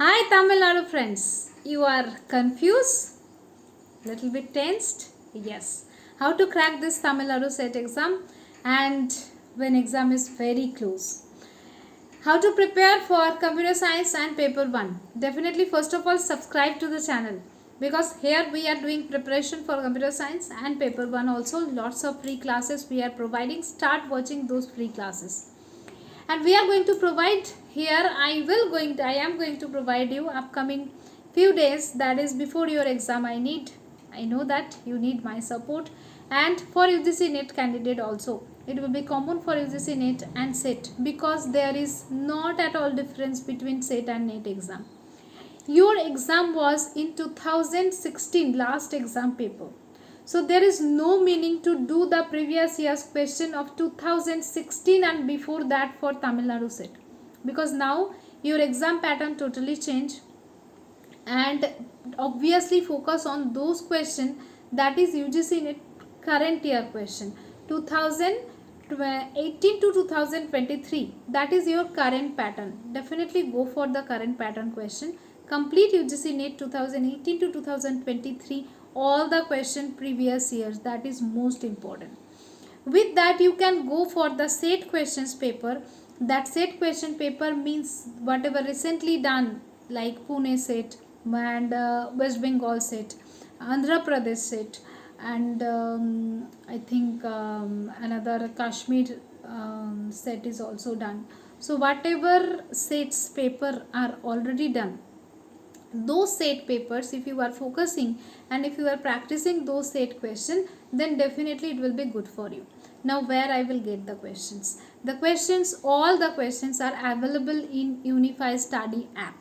Hi Tamil Nadu friends, you are confused? Little bit tensed? Yes. How to crack this Tamil Nadu set exam and when exam is very close. How to prepare for computer science and paper 1. Definitely first of all subscribe to the channel because here we are doing preparation for computer science and paper 1 also. Lots of free classes we are providing. Start watching those free classes. And we are going to provide here I am going to provide you upcoming few days, that is before your exam. I know that you need my support, and for UGC NET candidate also it will be common for UGC NET and set, because there is not at all difference between set and NET exam. Your exam was in 2016, last exam paper, so there is no meaning to do the previous year's question of 2016 and before that for Tamil Nadu set, because now your exam pattern totally changed, and obviously focus on those questions that is UGC NET current year question 2018 to 2023, that is your current pattern. Definitely go for the current pattern question. Complete UGC NET 2018 to 2023, all the question previous years, that is most important. With that you can go for the set questions paper. That set question paper means whatever recently done, like Pune set and West Bengal set, Andhra Pradesh set, and I think another Kashmir set is also done. So whatever sets paper are already done, those set papers, if you are focusing and if you are practicing those set question, then definitely it will be good for you. Now where I will get the questions? The questions, all the questions are available in Unify Study app.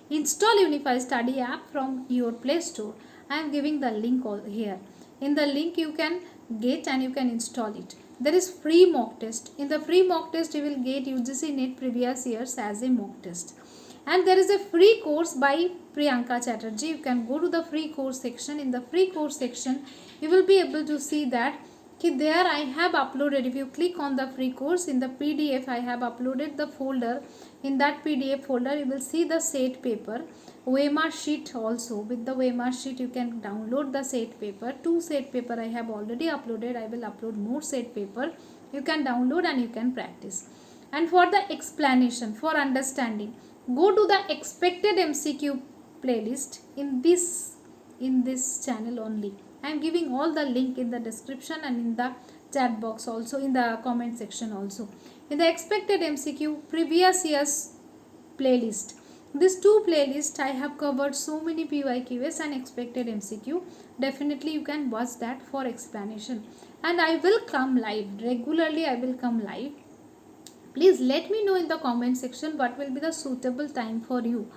Install Unify Study app from your Play Store. I am giving the link all here. In the link you can get and you can install it. There is free mock test. In the free mock test you will get UGC NET previous years as a mock test. And there is a free course by Priyanka Chatterjee. You can go to the free course section. In the free course section you will be able to see that there I have uploaded. If you click on the free course, in the PDF I have uploaded the folder. In that PDF folder you will see the set paper, OMR sheet also. With the OMR sheet you can download the set paper. 2 set paper I have already uploaded. I will upload more set paper. You can download and you can practice. And for the explanation, for understanding, go to the expected MCQ playlist in this channel only. I am giving all the link in the description and in the chat box also, in the comment section also. In the expected MCQ previous year's playlist, these two playlists I have covered so many PYQs and expected MCQ. Definitely you can watch that for explanation. And I will come live regularly. I will come live. Please let me know in the comment section what will be the suitable time for you.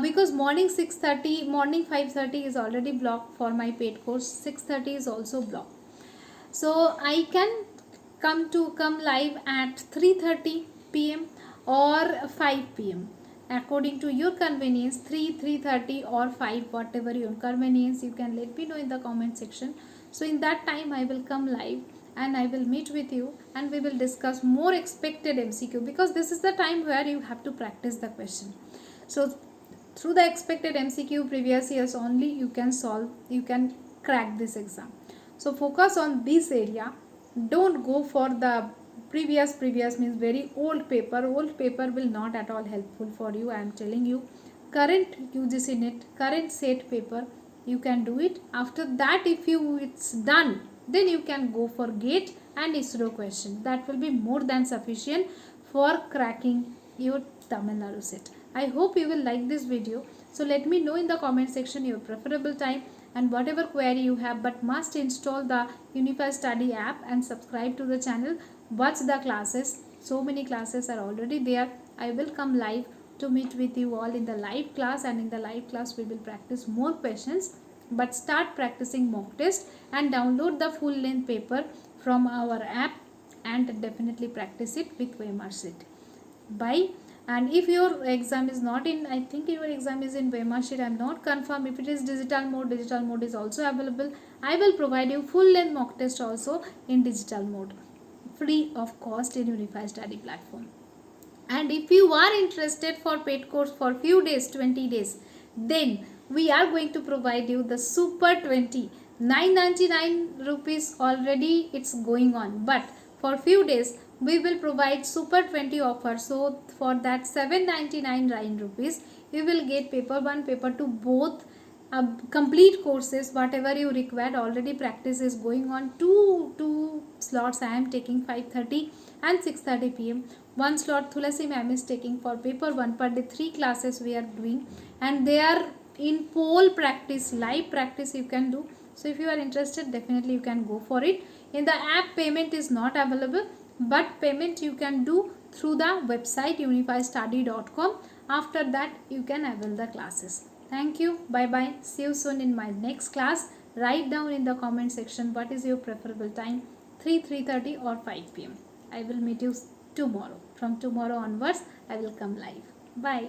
Because morning 6:30, morning 5:30 is already blocked for my paid course. 6:30 is also blocked. So I can come live at 3:30 p.m. or 5 p.m. according to your convenience. 3:30 or 5, whatever your convenience, you can let me know in the comment section. So in that time I will come live and I will meet with you and we will discuss more expected MCQ, because this is the time where you have to practice the question. So through the expected MCQ previous years only you can solve, you can crack this exam. So focus on this area. Don't go for the previous means very old paper. Old paper will not at all helpful for you. I am telling you, current UGC NET, current set paper, you can do it. After that, if it's done, then you can go for GATE and ISRO question. That will be more than sufficient for cracking your Tamil Nadu set. I hope you will like this video. So let me know in the comment section your preferable time and whatever query you have, but must install the Unify Study app and subscribe to the channel. Watch the classes. So many classes are already there. I will come live to meet with you all in the live class, and in the live class we will practice more questions. But start practicing mock test and download the full length paper from our app and definitely practice it with OMR sheet. Bye. And if your exam is not in, I think your exam is in OMR sheet, I am not confirmed. If it is digital mode is also available. I will provide you full length mock test also in digital mode, free of cost in Unify Study platform. And if you are interested for paid course for few days, 20 days, then we are going to provide you the super 20, 999 rupees already it's going on, but for few days we will provide super 20 offer. So for that 799 rupees you will get paper 1, paper 2 both complete courses whatever you required. Already practice is going on. Two slots I am taking, 5:30 and 6:30 p.m. One slot Tulasi ma'am is taking for paper 1. Per day 3 classes we are doing, and they are in poll practice, live practice you can do. So if you are interested, definitely you can go for it. In the app, payment is not available, but payment you can do through the website unifystudy.com. After that you can avail the classes. Thank you. Bye bye. See you soon in my next class. Write down in the comment section what is your preferable time, 3:30 or 5 p.m. I will meet you tomorrow. From tomorrow onwards I will come live. Bye.